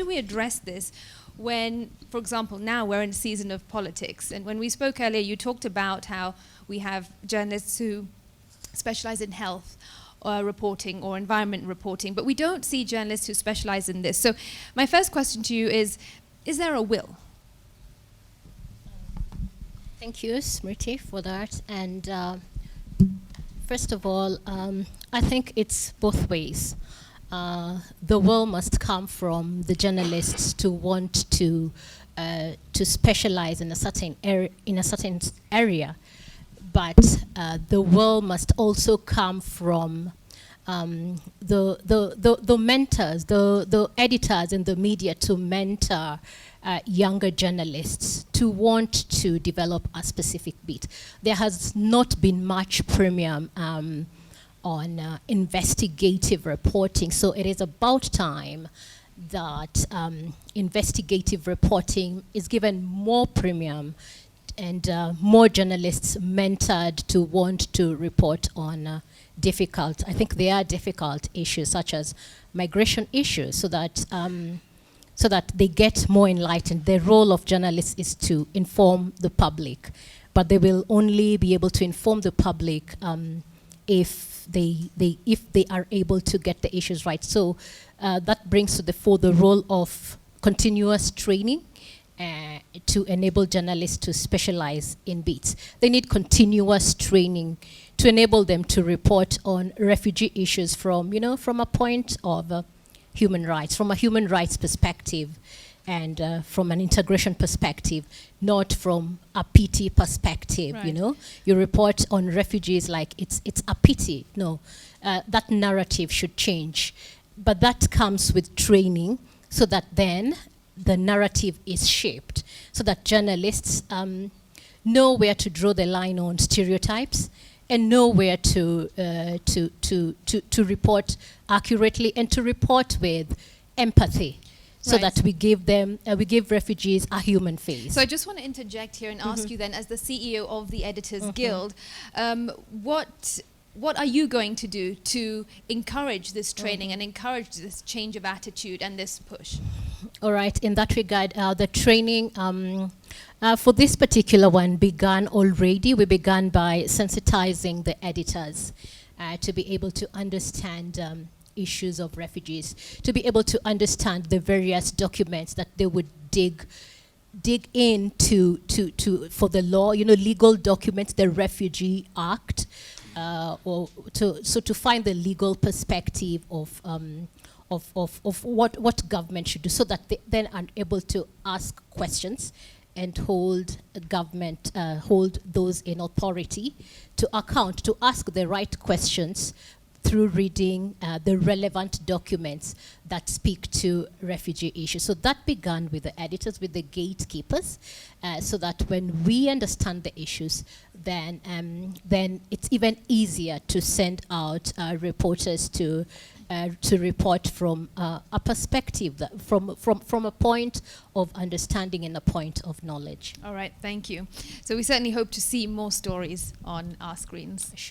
we address this when, for example, now we're in a season of politics? And when we spoke earlier, you talked about how we have journalists who specialize in health reporting or environment reporting, but we don't see journalists who specialize in this. So my first question to you is there a will? Thank you, Smriti, for that. And first of all, I think it's both ways. The will must come from the journalists to want to specialize in a certain area, but the will must also come from the mentors, the editors in the media to mentor younger journalists to want to develop a specific beat. There has not been much premium on investigative reporting, so it is about time that investigative reporting is given more premium and more journalists mentored to want to report on difficult issues such as migration issues, so that they get more enlightened. The role of journalists is to inform the public, but they will only be able to inform the public if they are able to get the issues right. So that brings to the fore the role of continuous training to enable journalists to specialize in beats. They need continuous training to enable them to report on refugee issues from a point of human rights, from a human rights perspective, and from an integration perspective, not from a pity perspective. Right. You report on refugees like it's a pity. No, that narrative should change, but that comes with training, so that then the narrative is shaped, so that journalists know where to draw the line on stereotypes and know where to report accurately and to report with empathy, so that we give refugees a human face. So I just want to interject here and ask you then, as the CEO of the Editors Guild, what are you going to do to encourage this training and encourage this change of attitude and this push? All right, in that regard, the training for this particular one began already. We began by sensitizing the editors to be able to understand issues of refugees, to be able to understand the various documents that they would dig into for the law, legal documents, the Refugee Act, to find the legal perspective of what government should do, so that they then are able to ask questions and hold government, hold those in authority to account, to ask the right questions through reading the relevant documents that speak to refugee issues. So that began with the editors, with the gatekeepers, so that when we understand the issues, then it's even easier to send out reporters to report from a perspective, from a point of understanding and a point of knowledge. All right, thank you. So we certainly hope to see more stories on our screens. Sure.